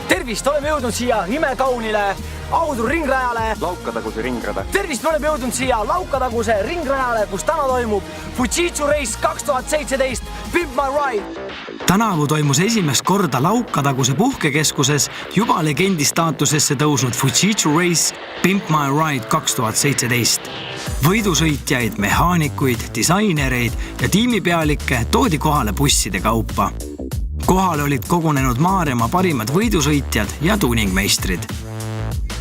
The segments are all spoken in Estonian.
Tervist, oleme jõudnud siia imekaunile Audur ringrajale. Laukataguse ringrada. Tervist, oleme jõudnud siia Laukataguse ringrajale, kus täna toimub Fujitsu Race 2017 Pimp My Ride. Tänavu toimus esimest korda Laukataguse puhkekeskuses juba legendi staatusesse tõusnud Fujitsu Race Pimp My Ride 2017. Võidusõitjaid, mehaanikuid, disainereid ja tiimipealikke toodi kohale busside kaupa. Kohale olid kogunenud Maarjamaa parimad võidusõitjad ja tuuningmeistrid.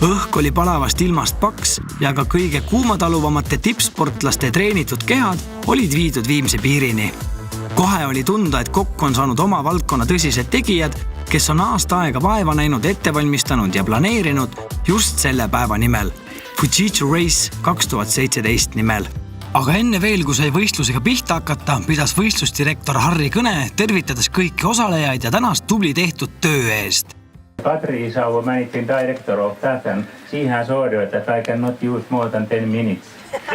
Õhk oli palavast ilmast paks ja ka kõige kuumataluvamate tippsportlaste treenitud kehad olid viidud viimse piirini. Kohe oli tunda, et kokku on saanud oma valdkonna tõsised tegijad, kes on aasta aega vaeva näinud, ettevalmistanud ja planeerinud just selle päeva nimel, Fujitsu Race 2017 nimel. Aga enne veel, kui sai võistlusega pihta hakata, pidas võistlusdirektor Harri kõne, tervitades kõiki osalejaid ja tänast tubli tehtud töö eest. Kadri is our managing director of that, and she has ordered that I cannot use more than 10 minutes.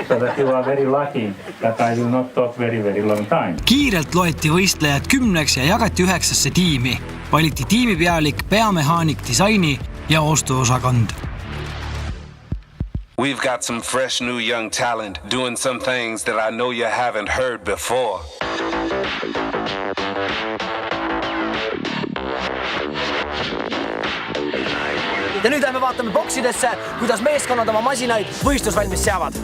So that you are very lucky that I will not talk very long time. Kiirelt loeti võistlejad 10 ja jagati 9 tiimi. Valiti tiimipealik, peamehaanik, disaini ja ostuosakond. We've got some fresh new young talent doing some things that I know you haven't heard before. Ja nüüd me vaatame boksidesse, kuidas meeskonnad oma masinaid võistlusvalmis seavad.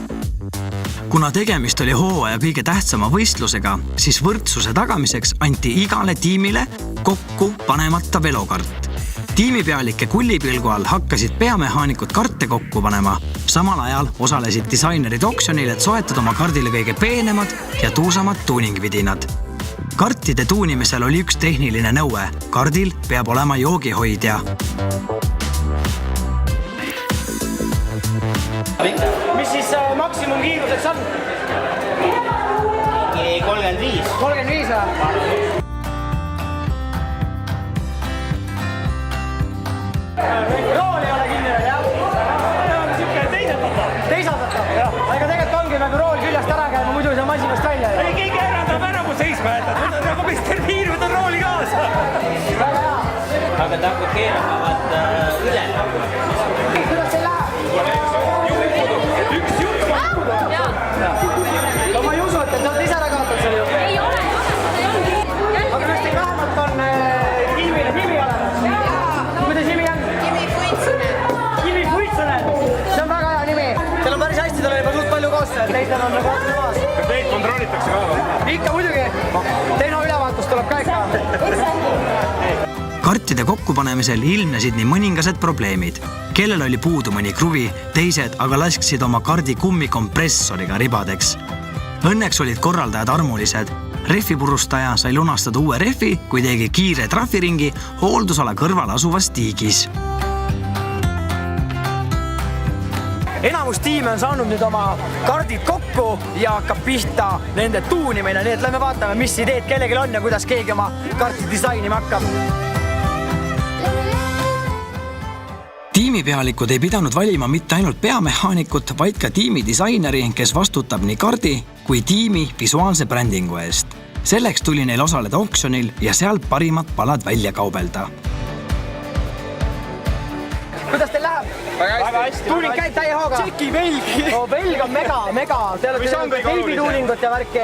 Kuna tegemist oli hooaja kõige tähtsama võistlusega, siis võrdsuse tagamiseks anti igale tiimile kokku panemata velokart. Tiimipealike kullipilgu all hakkasid peamehaanikud karte kokku panema. Samal ajal osalesid disainerid oksjonil, et soetada oma kardile kõige peenemad ja tuusamad tuuningvidinad. Kartide tuunimisel oli üks tehniline nõue. Kardil peab olema joogihoidja. Mis siis maksimumkiiruseks on? 35. 35 või? Rool ei ole kinni veel, jah? Teisaldata? Aga tegelikult ongi nagu rool küljest ära käima, muidu ei saa masinast välja. Ei, keegi ärandab ära mu seisma jätta. Nagu Mr. Piir võtab rooli kaasa. Väga hea. Aga ta hakkab keerama üle. Kuidas see läheb? Üks jutt. Ma ei usu, et te olete ise ära kaotanud selle juurde. Ei ole. Aga kas teil vähemalt on tiimile nimi olemas? Kuidas nimi on? Kimi Fuitsunen. See on väga hea nimi. Teil on päris hästi, teil on juba suht palju koostööd. Teistel on nagu otsa maas. Kas teid kontrollitakse ka? Ikka muidugi. Teine ülevaatus tuleb ka ikka. Kartide kokkupanemisel ilmnesid nii mõningased probleemid. Kellel oli puudu mõni kruvi, teised aga lasksid oma kardi kummikompressoriga ribadeks. Õnneks olid korraldajad armulised. Rehvipurustaja sai lunastada uue rehvi, kui tegi kiire trafiringi hooldusala kõrval asuvas tiigis. Enamus tiime on saanud nüüd oma kardid kokku ja hakkab pihta nende tuunimine, nii et lähme vaatame, mis ideed kellegil on ja kuidas keegi oma karti disainima hakkab. Tiimipealikud ei pidanud valima mitte ainult peamehaanikut, vaid ka tiimi disaineri, kes vastutab nii kardi kui tiimi visuaalse brändingu eest. Selleks tuli neil osaleda oksjonil ja sealt parimad palad välja kaubelda. Kuidas teil läheb? Väga hästi. Tuuning käib täie hooga? Tšeki Belgi. Belg on mega. Te olete teibiduuningut ja värki.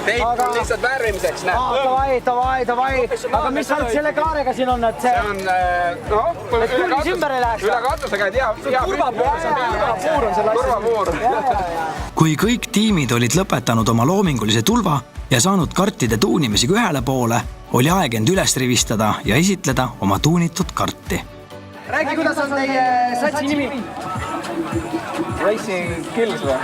Teib on lihtsalt värvimiseks, näe. Davai. Aga mis värk selle kaarega siin on? See on, üle katusega, et hea turvapuur. Kui kõik tiimid olid lõpetanud oma loomingulise tulva ja saanud kartide tuunimisega ühele poole, oli aeg end üles rivistada ja esitleda oma tuunitud karti. Räägi, kuidas on teie satsi nimi? Racing Kills või?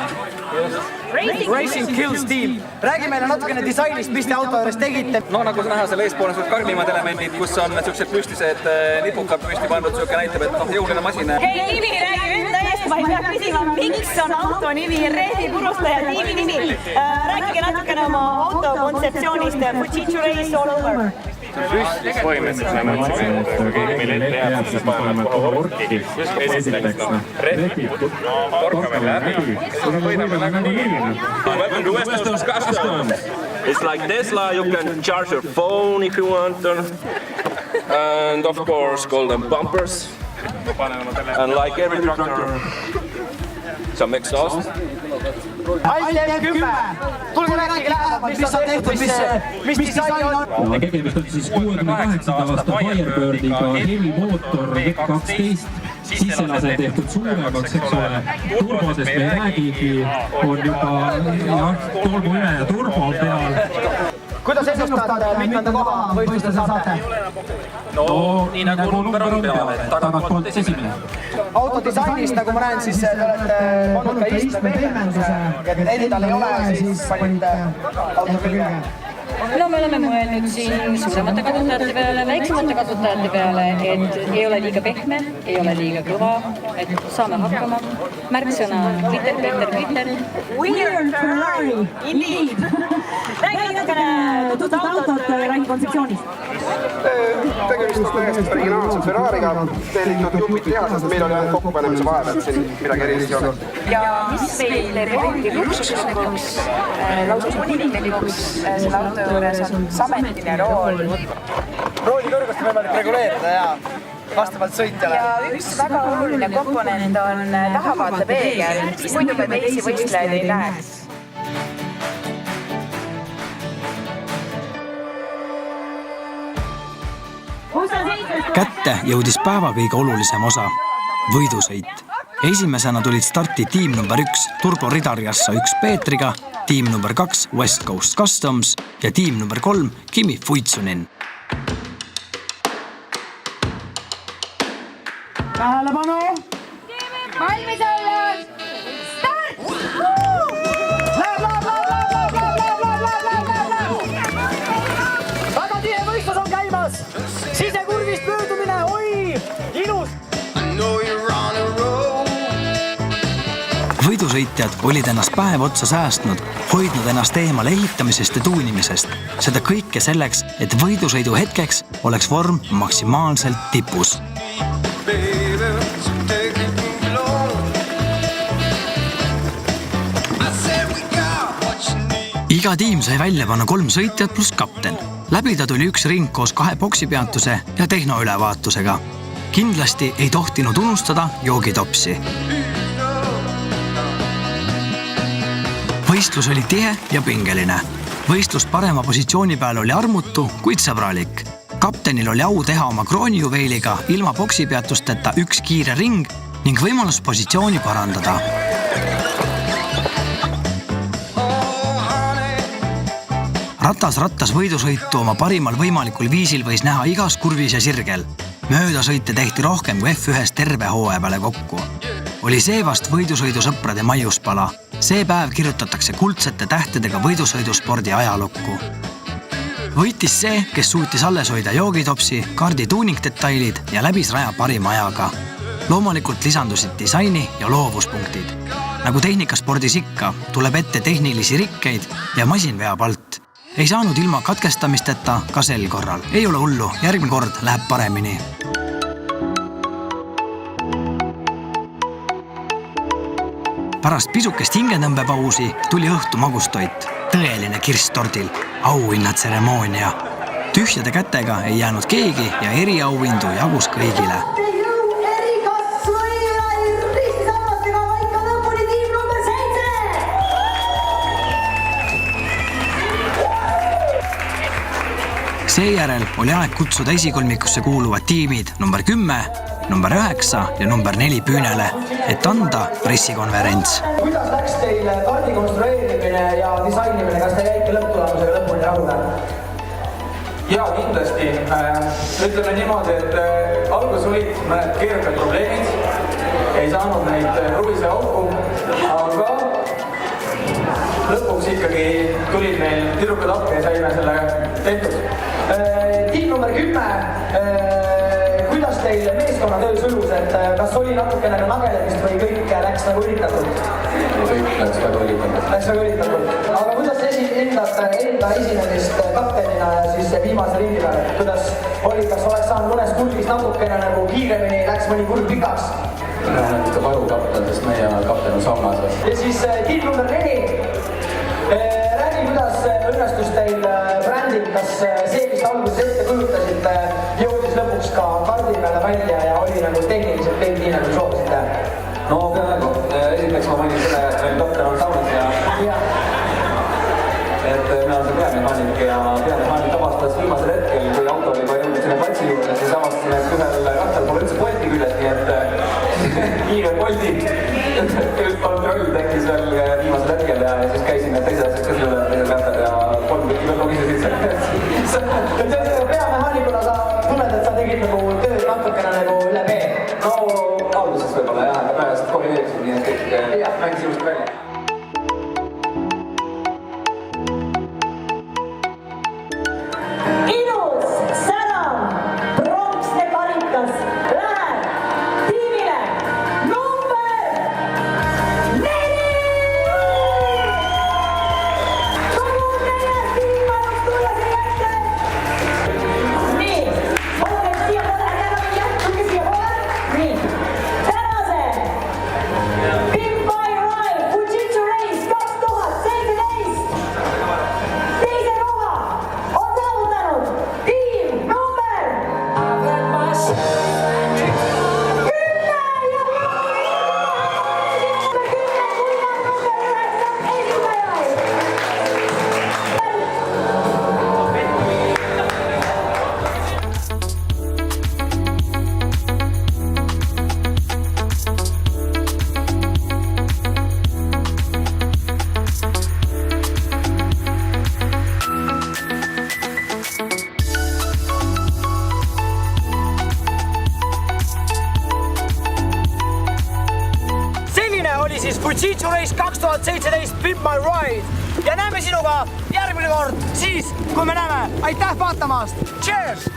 Racing Kills Team. Räägi meile natukene disainist, mis te auto juures tegite. No nagu näha, selle eespool on suht karmimad elemendid, kus on sellised püstised lipukad püsti pandud, selline näitab, et jõuline masin. Hei, nimi räägi enda eest, ma ei pea küsima, miks on auto nimi rehvipurustaja tiimi nimi. Rääkige natukene oma auto kontseptsioonist Fujitsu Race All Over. Püstis põhimõtteliselt me mõtlesime, et kui keegi meil ette jääb, siis paneme torki. Esiteks, rehvid, torkame läbi, võidame väga nii hiljem. Welcome to Western's Customs. It's like Tesla, you can charge your phone if you want. and of course golden bumpers. And like every tractor, some exhaust. Tulge rääkige lähemalt, mis on tehtud, mis disain on? Tegemist on siis 68. aasta Firebirdiga, helmootor V12, sisselase tehtud suuremaks, eks ole. Turbodest me ei räägigi, on juba tolmuime ja turbo peal. Kuidas ennustad, mitmenda koha võistlusel saate? No, nii nagu number on peal, et tagantpoolt esimene. Autodisainist, nagu ma näen, siis te olete pannud ka istme pehmenduse, et endal ei ole, siis panite auto külge. No me oleme mõelnud siin suuremate kasutajate peale, väiksemate kasutajate peale, et ei ole liiga pehme, ei ole liiga kõva, et saame hakkama. Märksõna on Glitter, Peter, Glitter. Weird Ferrari, indeed. Räägi natukene tutvuda autot ja räägi kontseptsioonist. Tegemist on täiesti originaalse Ferrariga, tellitud juhtid tehasest, meil oli ainult kokkupanemise vahev, et siin midagi erilist ei olnud. Ja mis meil teeb eriti luksuslikuks, lausa kuninglikuks selle auto juures on sametine rool. Rooli kõrgust on võimalik reguleerida ja vastavalt sõitjale. Ja üks väga oluline komponent on tahavaatepeegel, muidu me teisi võistlejaid ei näeks. Kätte jõudis päeva kõige olulisem osa, võidusõit. Esimesena tulid starti tiim number 1 Turbo Ridariassa 1 Peetriga, tiim number 2 West Coast Customs ja tiim number 3 Kimi Fuitsunin. Tähelepanu! Valmis olla! Start! Väga tihe võistlus on käimas! Sisekurvist möödumine, oi! Ilus! Võidusõitjad olid ennast päev otsa säästnud, hoidnud ennast eemal ehitamisest ja tuunimisest. Seda kõike selleks, et võidusõidu hetkeks oleks vorm maksimaalselt tipus. Iga tiim sai välja panna 3 sõitjat pluss kapten. Läbida tuli 1 ring koos 2 boksipeatuse ja tehnoülevaatusega. Kindlasti ei tohtinud unustada joogitopsi. Võistlus oli tihe ja pingeline. Võistlust parema positsiooni peal oli armutu, kuid sõbralik. Kaptenil oli au teha oma kroonijuveeliga ilma boksipeatusteta 1 kiire ring ning võimalus positsiooni parandada. Rattas võidusõitu oma parimal võimalikul viisil võis näha igas kurvis ja sirgel. Möödasõite tehti rohkem kui F1 terve hooaja peale kokku. Oli seevast võidusõidusõprade maiuspala. See päev kirjutatakse kuldsete tähtedega võidusõiduspordi ajalukku. Võitis see, kes suutis alles hoida joogitopsi, kaardi tuuningdetailid ja läbis raja parima ajaga. Loomulikult lisandusid disaini ja loovuspunktid. Nagu tehnikaspordis ikka, tuleb ette tehnilisi rikkeid ja masin veab alt. Ei saanud ilma katkestamisteta ka sel korral. Ei ole hullu, järgmine kord läheb paremini. Pärast pisukest hingetõmbepausi tuli õhtu magustoit. Tõeline kirstordil, auhinnatseremoonia. Tühjade kätega ei jäänud keegi ja eriauhindu jagus kõigile. Seejärel oli aeg kutsuda esikolmikusse kuuluvad tiimid number 10, number 9 ja number 4 püünele, et anda pressikonverents. Kuidas läks teil kaardi konstrueerimine ja disainimine? Kas te jäite lõpptulemusega lõpuni rahule? Ja kindlasti. Ütleme niimoodi, et algus olid mõned keerukad probleemid. Ei saanud neid rubise auku, aga lõpuks ikkagi tulid meil tüdrukud appi ja saime selle tehtud. Tiim number 10, kuidas teil meeskonna töö sujus, et kas oli natukene nagelemist või kõik läks nagu üritatud? Kõik läks väga üritatud. Aga kuidas enda esinemist kaptenina siis viimase ringi peal? Kuidas oli, kas oleks saanud mõnes kurvis natukene nagu kiiremini, läks mõni kurv pikaks? Näed varu kapten, sest meie kapten on sammas. Ja siis tiim number 4. Räägi, kuidas õnnestus teil brändid, kas see, mis alguses ette kujutasite, jõudis lõpuks ka kardi peale välja ja oli nagu tehniliselt kõik nii nagu soovisite? No peaaegu. Esiteks ma mainin selle, et meil doktor on saunas ja et mina olen see peamehaanik ja peamehaanik avastas viimasel hetkel, kui auto oli juba jõudnud sinne platsi juurde, siis avastasime, et ühel rattal pole üldse Bolti küljes, nii et kiire Bolti kontroll tekkis veel viimasel hetkel ja siis käisime teise asjad ka selle teisel rattal ja 3 tükki veel logisesid seal. Peamehaanikuna sa tunned, et sa tegid nagu tööd natukene nagu üle vee? No alguses võib-olla jah, aga pärast korrigeerisin, nii et kõik mängis ilusti välja. Siis Fujitsu Race 2017 Pimp My Ride ja näeme sinuga järgmine kord siis, kui me näeme. Aitäh vaatamast! Cheers!